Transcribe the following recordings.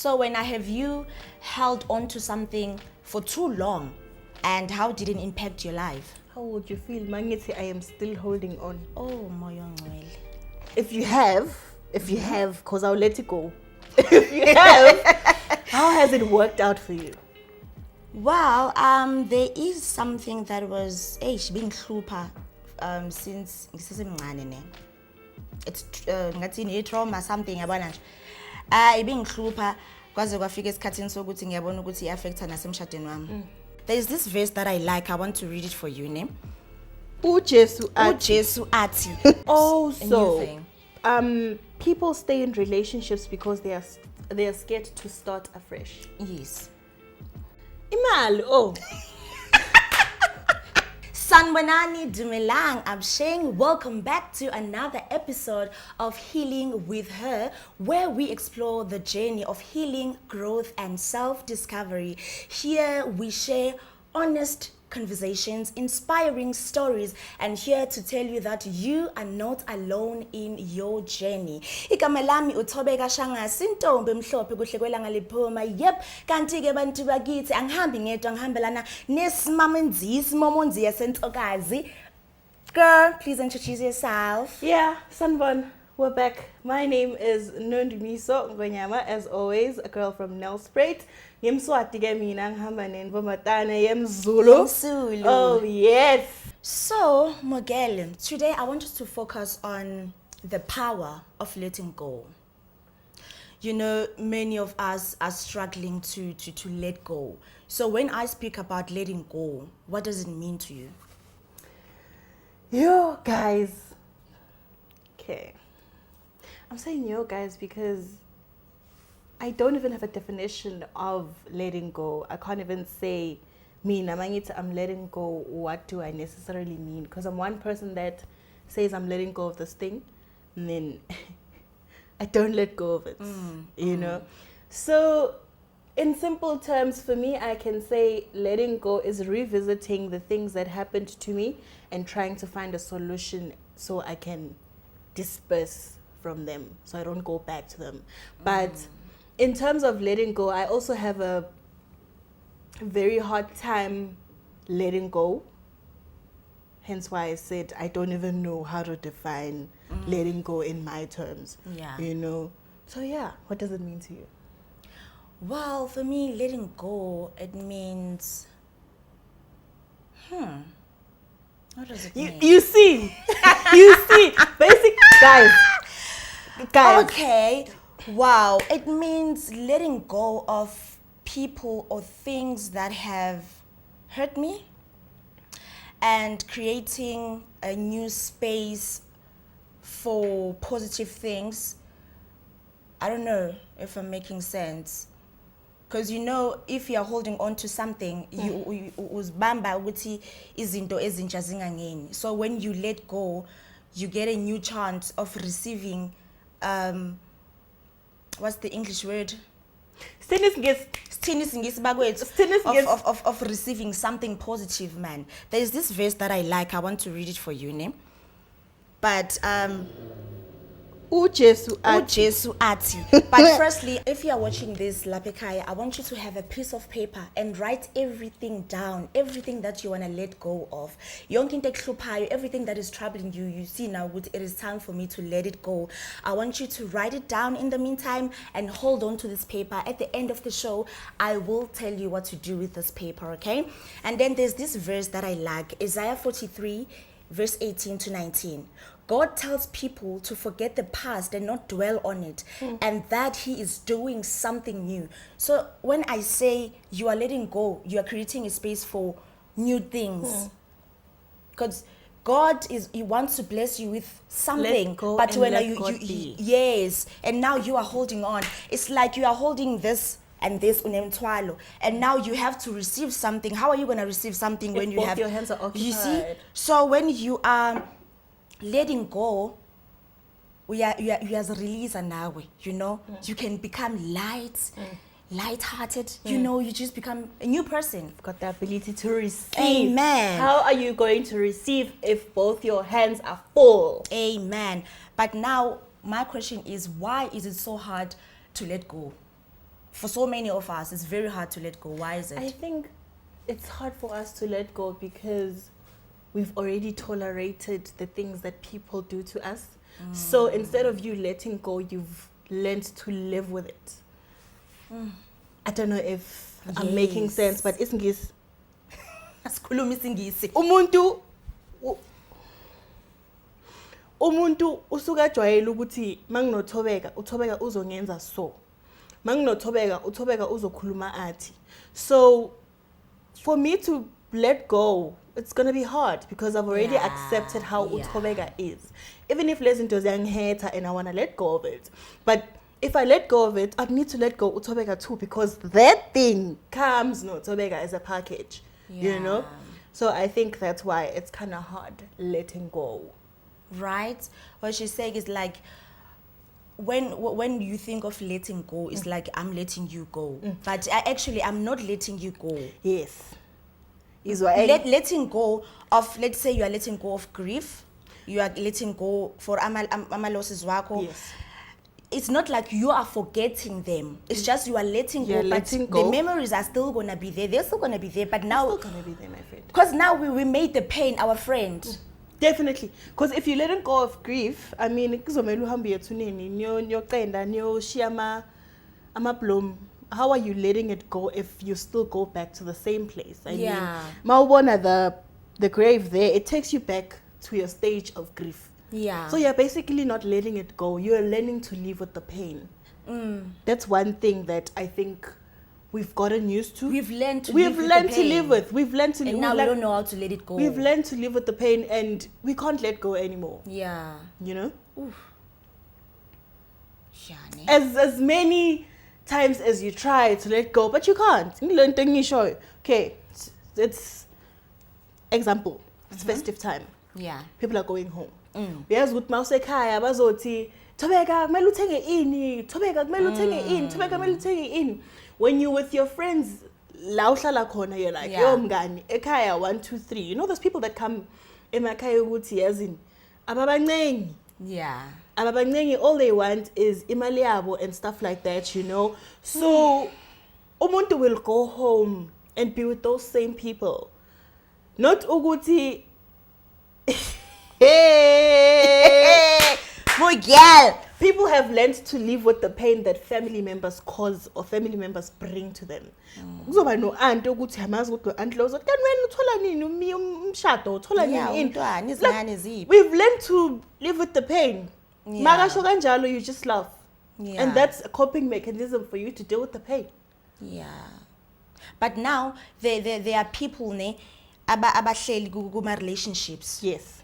So when have you held on to something for too long, and how did it impact your life? How would you feel, Mangithi? I am still holding on. Oh, moyo ngcwele. If you have, because I'll let it go. If you have, how has it worked out for you? Well, there is something that was being hlupa since ngisesemncane ne. It's ngathi trauma something yabona nje. Ibingihlupa kwaze kwafika esikhathini sokuthi ngiyabona ukuthi iaffecta nasemshadweni wami. There is this verse that I like. I want to read it for you, ne? Ujesu ati. Also, people stay in relationships because they are scared to start afresh. Yes. Imali, Sanwanani Dumelang Absheng, welcome back to another episode of Healing with Her, where we explore the journey of healing, growth, and self-discovery. Here we share honest conversations, inspiring stories, and here to tell you that you are not alone in your journey. Igama lami uThobeka Shangasi, intombi emhlophe kuhle kwelanga liphuma. Yep, kanti ke bantu bakithi angihambi ngedwa, ngihambelana nesimamenzisi momonzi yasentokazi. Girl, please introduce yourself. Yeah, Sanvan, we're back. My name is Nondumiso Ngonyama, as always, a girl from Nelspruit. Yemswati ke mina ngihamba nenvomatana yemzulu. Oh yes. So, Mogel, today I want us to focus on the power of letting go. You know, many of us are struggling to let go. So when I speak about letting go, what does it mean to you? Yo, guys. Okay. I'm saying yo, guys, because I don't even have a definition of letting go. I can't even say, I'm letting go. What do I necessarily mean? Because I'm one person that says I'm letting go of this thing, and then I don't let go of it, you know? So in simple terms, for me, I can say letting go is revisiting the things that happened to me and trying to find a solution so I can disperse from them, so I don't go back to them. But in terms of letting go, I also have a very hard time letting go. Hence why I said I don't even know how to define letting go in my terms. Yeah. You know? So yeah, what does it mean to you? Well, for me, letting go, it means... What does it mean? You see? You see? Basic, guys. Okay. Wow. It means letting go of people or things that have hurt me and creating a new space for positive things. I don't know if I'm making sense. Because you know, if you're holding on to something, you uzibamba ukuthi izinto ezintsha zingangeni. So when you let go, you get a new chance of receiving what's the English word? Of receiving something positive, man. There's this verse that I like. I want to read it for you, ne? But Ujesu ati. But firstly, if you are watching this Lapekaya, I want you to have a piece of paper and write everything down, everything that you want to let go of. Everything that is troubling you, you see now, it is time for me to let it go. I want you to write it down in the meantime and hold on to this paper. At the end of the show, I will tell you what to do with this paper, okay? And then there's this verse that I like, Isaiah 43, verse 18 to 19. God tells people to forget the past and not dwell on it, and that He is doing something new. So when I say you are letting go, you are creating a space for new things. Because God He wants to bless you with something, but when you yes, and now you are holding on. It's like you are holding this and this unemthwalo, and now you have to receive something. How are you going to receive something when you have your hands are occupied? You see, so when you are letting go, you are release now, you know, you can become light-hearted, you know, you just become a new person. You've got the ability to receive. Amen. How are you going to receive if both your hands are full? Amen. But now my question is, why is it so hard to let go? for so many of us, it's very hard to let go. Why is it? I think it's hard for us to let go because we've already tolerated the things that people do to us. So instead of you letting go, you've learned to live with it. I don't know if I'm making sense, but isingisi. Asikhuluma isingisi. Umuntu usuka jwayela ukuthi manginothobeka uthobeka uzongenza so. Manginothobeka uthobeka uzokhuluma athi. So for me to let go, it's going to be hard because I've already accepted how uthobeka is. Even if lezinto ziyangiheta and I want to let go of it. But if I let go of it, I'd need to let go uthobeka too because that thing comes no uthobeka as a package. You know? So I think that's why it's kind of hard letting go. Right? What she's saying is like, when you think of letting go, it's like I'm letting you go. But I'm not letting you go. Yes. Letting go of, let's say you are letting go of grief, you are letting go for amalosses wako. Yes. It's not like you are forgetting them. It's just you are letting go. Letting but go. The memories are still gonna be there. They're still gonna be there. But now, still gonna be there, my friend. Because now we made the pain our friend. Definitely. Because if you let go of grief, I mean, how are you letting it go if you still go back to the same place? I mean, Mawubona, the grave there, it takes you back to your stage of grief. Yeah. So you're basically not letting it go. You're learning to live with the pain. That's one thing that I think we've gotten used to. We've learned to live with. We've learned to live. And now we don't know how to let it go. We've learned to live with the pain and we can't let go anymore. Yeah. You know? Oof. As many times as you try to let go, but you can't. Okay, it's example. It's festive time. Yeah. People are going home. Uyazi ukuthi mawusekhaya bazothi thobeka kumele uthenge ini, thobeka kumele uthenge ini, thobeka kumele uthenge ini. When you with your friends la uhlala khona, you're like yo mngani ekhaya 1 2 3. You know those people that come emakhaya ukuthi yazini ababancengi. Yeah. Ababancengi, all they want is imali yabo and stuff like that, you know. So umuntu will go home and be with those same people. Not ukuthi hey, boy, girl. People have learned to live with the pain that family members cause or family members bring to them. Kuzoba no aunt ukuthi amazi ukuthi aunt lo uzothi kanti wena uthola nini umshado uthola nini umntwana izingane ziphi. We've learned to live with the pain. Makasho kanjalo you just laugh. And that's a coping mechanism for you to deal with the pain. Yeah. But now there are people abahleli kuma relationships. Yes.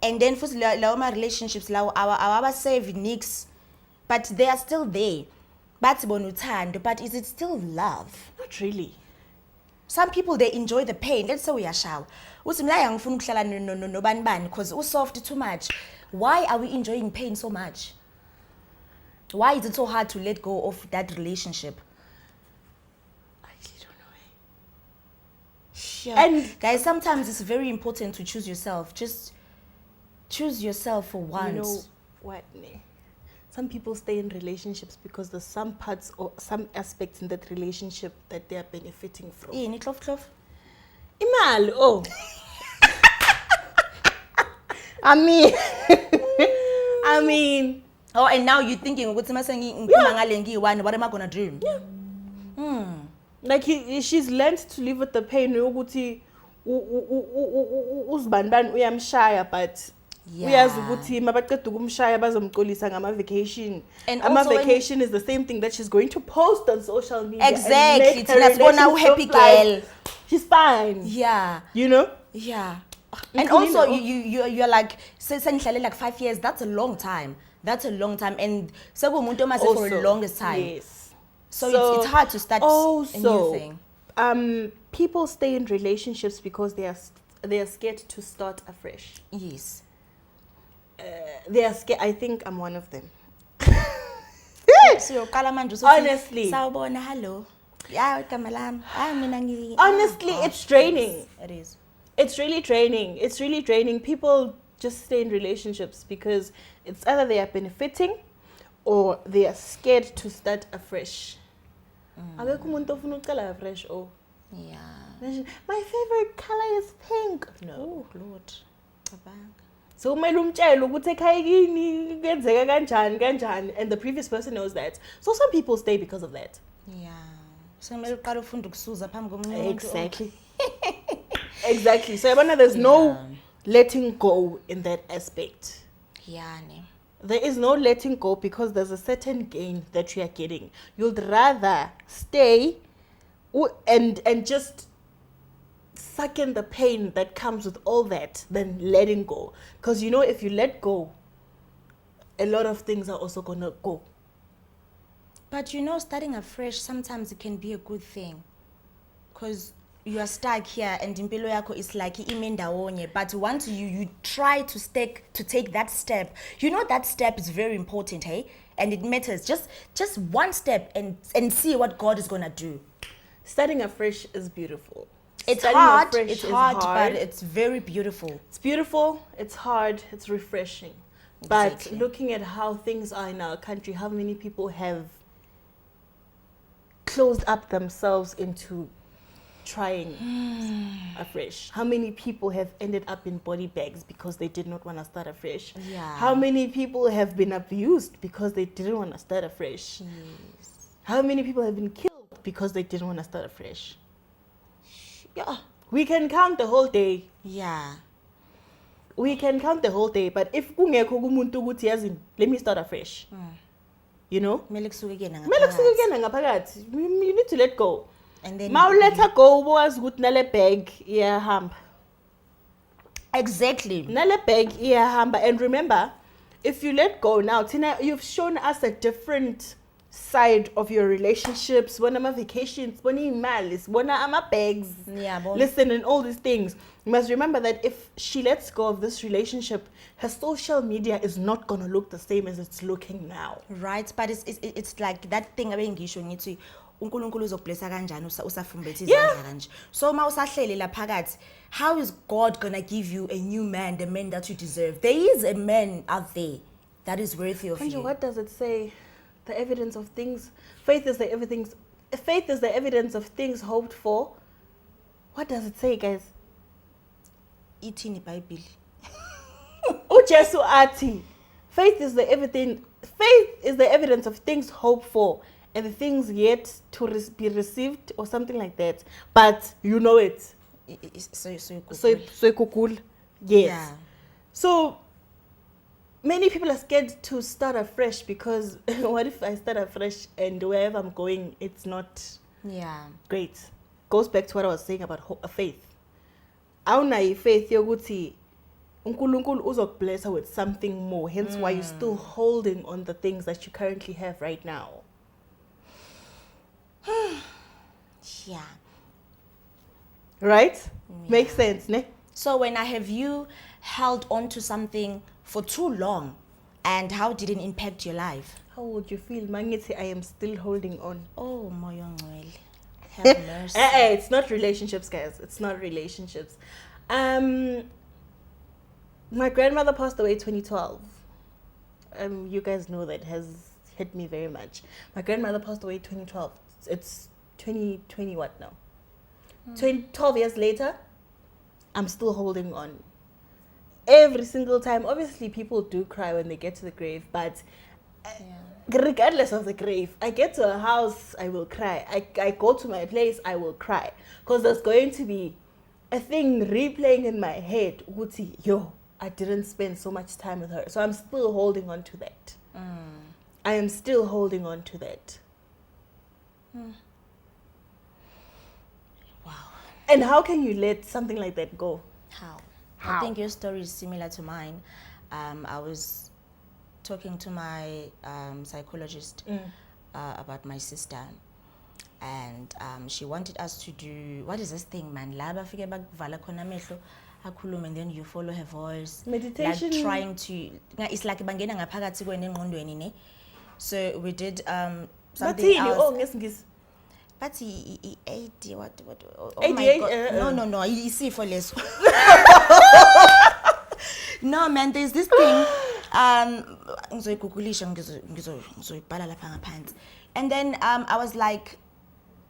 And then for lawo relationships lawo our nicks, but they are still there. But is it still love? Not really. Some people, they enjoy the pain. Let's say uyashawa uthi mina angifuni ukuhlala nobani bani because usoft too much. Why are we enjoying pain so much? Why is it so hard to let go of that relationship? I actually don't know. Sure. And guys, sometimes it's very important to choose yourself. Just choose yourself for once. You know what? Some people stay in relationships because there's some parts or some aspects in that relationship that they are benefiting from. Clof. Imali, oh. I mean. Oh, and now you're thinking, what am I saying? What am I gonna do? Yeah. Like she's learned to live with the pain. Uzbanban uyamshaya, but uyazi ukuthi mabaqeda ukumshaya bazomxolisa ngama vacation. And vacation is the same thing that she's going to post on social media. Exactly. Tina Sibona happy girl. She's fine. Yeah. You know? Yeah. And also you're like like 5 years. That's a long time. That's a long time. And for the longest time. Yes. So it's hard to start a new thing. People stay in relationships because they are scared to start afresh. Yes. They are scared. I think I'm one of them. Honestly. Honestly, it's draining. It is. It's really draining. It's really draining. People just stay in relationships because it's either they are benefiting or they are scared to start afresh. Akekho umuntu ofuna ucela fresh Yeah. Imagine, my favorite color is pink. No. Oh, Lord. Cabanga. So kumele umtshele ukuthi ekhaya kini kenzeka kanjani and the previous person knows that. So some people stay because of that. Yeah. So kumele uqale ufunda ukusuza phambi komunye umuntu. Exactly. Exactly. So yabona there's no letting go in that aspect. Yeah, ne. There is no letting go because there's a certain gain that you are getting. You'd rather stay and just suck in the pain that comes with all that than letting go. Because you know, if you let go, a lot of things are also gonna go. But you know, starting afresh, sometimes it can be a good thing. Because you are stuck here and impilo yako is like imendawonye. But once you try to take that step, you know that step is very important, hey? And it matters. Just one step and see what God is gonna do. Starting afresh is beautiful. It's Starting hard, afresh it's is hard, but it's very beautiful. It's beautiful, it's hard, it's refreshing. But Exactly. looking at how things are in our country, how many people have closed up themselves into trying afresh. How many people have ended up in body bags because they did not want to start afresh? Yeah. How many people have been abused because they didn't want to start afresh? Yes. How many people have been killed because they didn't want to start afresh? Yeah. We can count the whole day. Yeah. We can count the whole day, but if kungekho kumuntu ukuthi yazi, let me start afresh. You know? Kumele kusuke kuyena Kumele kusuke ngaphakathi. kuyena ngaphakathi. You need to let go. And then Ma uletha go ubawazi ukuthi nale bag iyahamba. exactly. Nale bag iyahamba. And remember, if you let go now, Tina, you've shown us a different side of your relationships. Bona ama vacations, bona imali, bona ama bags. Yeah, bon. Listen, and all these things. You must remember that if she lets go of this relationship, her social media is not gonna look the same as it's looking now. Right, but it's like that thing abengisho ngithi uNkulunkulu uzoblessa kanjani usafumbethe Yeah. izandla kanje. So ma usahlele la phakathi, how is God gonna give you a new man, the man that you deserve? There is a man out there that is worthy of Anju, you. what does it say? The evidence of things. Faith is the evidence. Faith is the evidence of things hoped for. What does it say, guys? Ithini iBhayibheli? Ujesu athi. Faith is the evidence. Faith is the evidence of things hoped for and the things yet to be received, or something like that. But you know it. So So kukul. Yes. yeah. So many people are scared to start afresh because what if I start afresh and wherever I'm going, it's not Yeah. great. Goes back to what I was saying about faith. Awunayo faith yokuthi uNkulunkulu uzokubless with something more. Hence why you're still holding on the things that you currently have right now. Yeah. Right? Makes sense, ne? So when I have you held on to something for too long, and how did it impact your life? How would you feel? Mangithi, I am still holding on. Oh, moya ngcwele. Have mercy. It's not relationships, guys. It's not relationships. My grandmother passed away 2012. You guys know that has hit me very much. My grandmother passed away 2012. It's 2020 what now? 12 years later, I'm still holding on. Every single time. Obviously, people do cry when they get to the grave, but regardless of the grave, I get to a house, I will cry. I go to my place, I will cry. Because there's going to be a thing replaying in my head. Uguti, yo, I didn't spend so much time with her. So I'm still holding on to that. I am still holding on to that. Wow. And how can you let something like that go? How? How? I think your story is similar to mine. I was talking to my psychologist about my sister, and she wanted us to do, what is this thing, man? Laba fike bakuvala khona amehlo akhulume, and then you follow her voice. Meditation. Like trying to, it's like bangena ngaphakathi kwena engqondweni ne. So we did something Bathini? else. Oh, ngesi. But he AD, what, oh my ADA, God. No, you see for less. No, man, there's this thing. Ngizoyigugulisha ngizoyibhala lapha ngaphansi. And then I was like,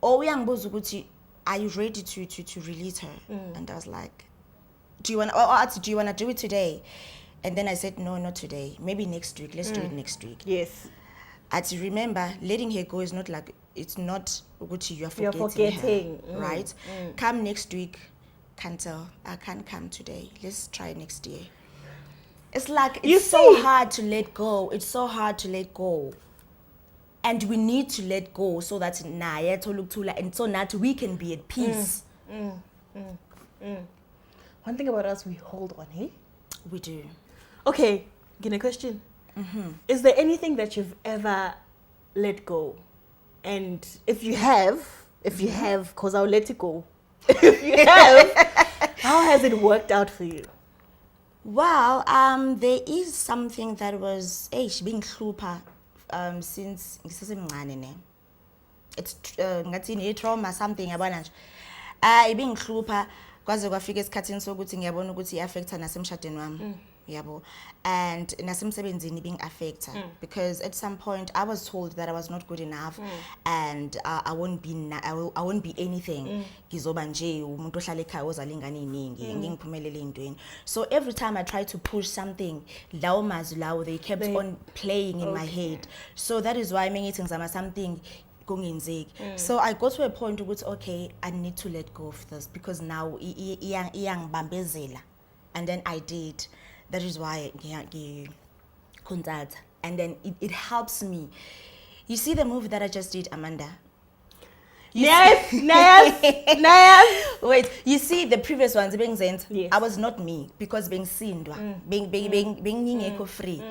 uyangibuza ukuthi are you ready to release her? And I was like, do you want to do it today? And then I said, no, not today, maybe next week. Let's do it next week. Yes. Remember, letting her go is not like, it's not what you're forgetting her, right? Come next week, cancel. I can't come today. Let's try next year. It's like, it's so hard to let go. It's so hard to let go. And we need to let go so that and so that we can be at peace. One thing about us, we hold on, hey? We do. Okay, get a question. Is there anything that you've ever let go? And if you have, because I'll let it go. If you have, how has it worked out for you? Well, there is something that was being hlupa since ngisesemncane. It's ngathi trauma something yabona nje. Being hlupa kwaze kwafika esikhathini sokuthi ngiyabona ukuthi i-affecta nasemshadweni wami. Yabo, and nasemsebenzini being affected because at some point I was told that I was not good enough and I won't be anything. Ngizoba nje umuntu ohlala ekhaya ozalingana iningi ngingiphumelele endweni. So every time I tried to push something, lawo mazwi lawo they kept on playing in my head. So that is why mengithi ngizama something so I got to a point where okay, I need to let go of this because now iyangibambezela, and then I did. That is why contact, and then it helps me. You see the movie that I just did, Amanda? Yes. Wait, you see the previous ones being sent. Yes. I was not me because being seen, being free.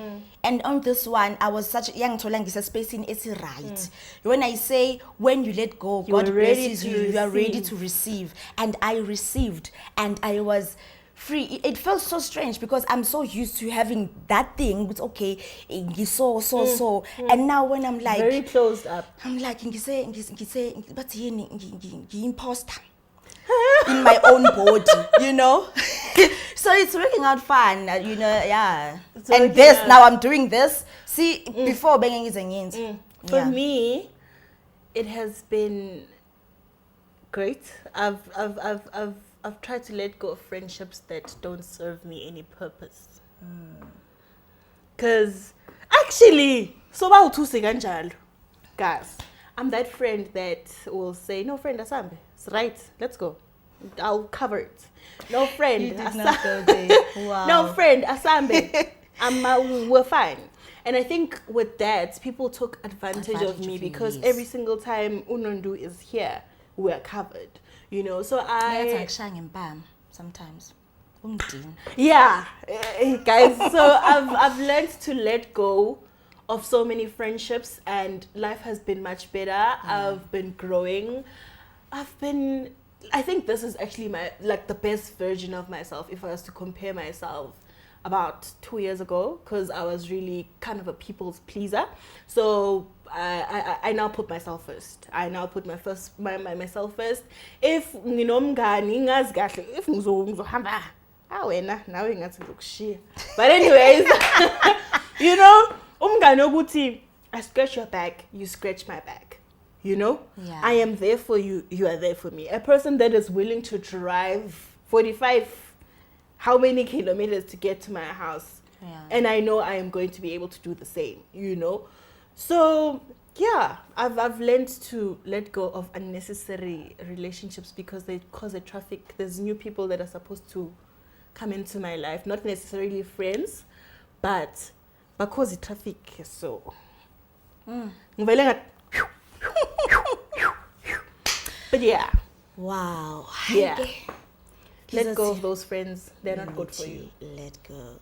And on this one, I was such young to space in it's right. When I say when you let go, God blesses you. You are ready to receive, and I received, and I was free. It felt so strange because I'm so used to having that thing. But okay, so. And now when I'm like very closed up, I'm like, but imposter in my own body, you know. So it's working out fun, you know. Yeah. And this now I'm doing this. See, before banging is a for me, it has been great. I've tried to let go of friendships that don't serve me any purpose. Because actually, so about two seconds, guys, I'm that friend that will say, no friend, asambe, it's right, let's go. I'll cover it. No friend, you did not go there. Wow. No friend, asambe, we're fine. And I think with that, people took advantage of me because every single time Unondu is here, we're covered. You know, so sometimes. Yeah, guys. So I've learned to let go of so many friendships, and life has been much better. I've been growing. I think this is actually the best version of myself if I was to compare myself about 2 years ago, because I was really kind of a people's pleaser. So I now put myself first. I now put myself first. If if but anyways, you know, I scratch your back, you scratch my back. You know? Yeah. I am there for you, you are there for me. A person that is willing to drive 45 how many kilometers to get to my house. Yeah. And I know I am going to be able to do the same, you know? So yeah, I've learned to let go of unnecessary relationships because they cause a traffic. There's new people that are supposed to come into my life, not necessarily friends, but because the traffic is so. But yeah. Wow. Yeah. Let go of those friends. They're not good for you. Let go.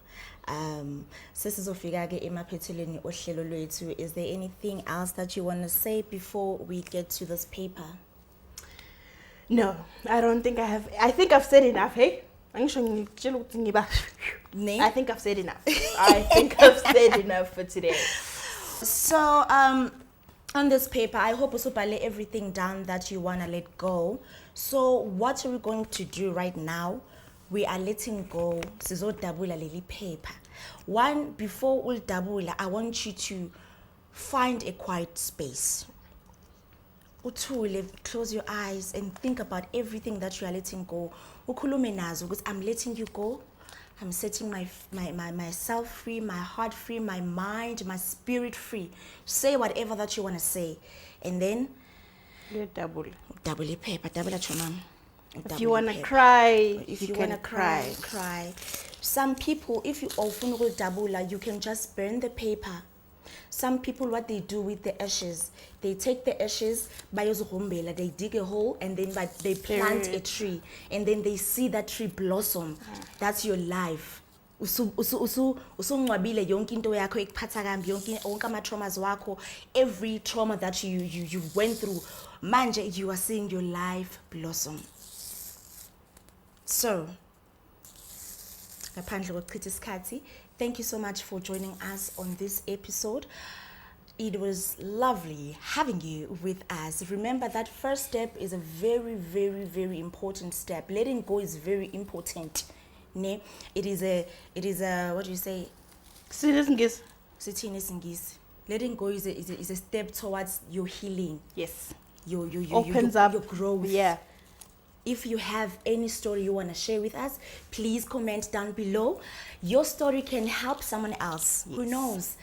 Sesizofika ke emaphethelweni ohlelo lwethu. Is there anything else that you want to say before we get to this paper? No, I don't think I have. I think I've said enough, hey? I think I've said enough. I think I've said enough for today. So, on this paper, I hope also lay everything down that you want to let go. So what are we going to do right now? We are letting go. Sizodabula leli paper. One, before we dabula, I want you to find a quiet space. uthule, close your eyes and think about everything that you are letting go. Ukhulume nazo ukuthi I'm letting you go. I'm setting myself free, my heart free, my mind, my spirit free. Say whatever that you want to say. And then double paper, double at your mom. If you want to cry, if you you can want to cry. cry. Some people, if you often go double, you can just burn the paper. Some people, what they do with the ashes, they take the ashes, they dig a hole, and then they plant a tree, and then they see that tree blossom. That's your life. Usungcwabile yonke into yakho ekuphatha kambi, wonke ama-traumas wakho, every trauma that you went through, manje you are seeing your life blossom. So, ngaphandle kokuchitha isikhathi, thank you so much for joining us on this episode. It was lovely having you with us. Remember that first step is a very, very, very important step. Letting go is very important. Ne? It is a what do you say? Letting go is a step towards your healing. Yes. Your Opens up your growth. Yeah. If you have any story you want to share with us, please comment down below. Your story can help someone else. Yes. Who knows?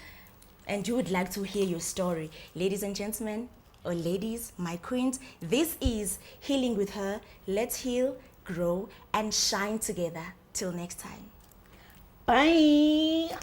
And you would like to hear your story. Ladies and gentlemen, or ladies, my queens, this is Healing with Her. Let's heal, grow, and shine together. Till next time. Bye.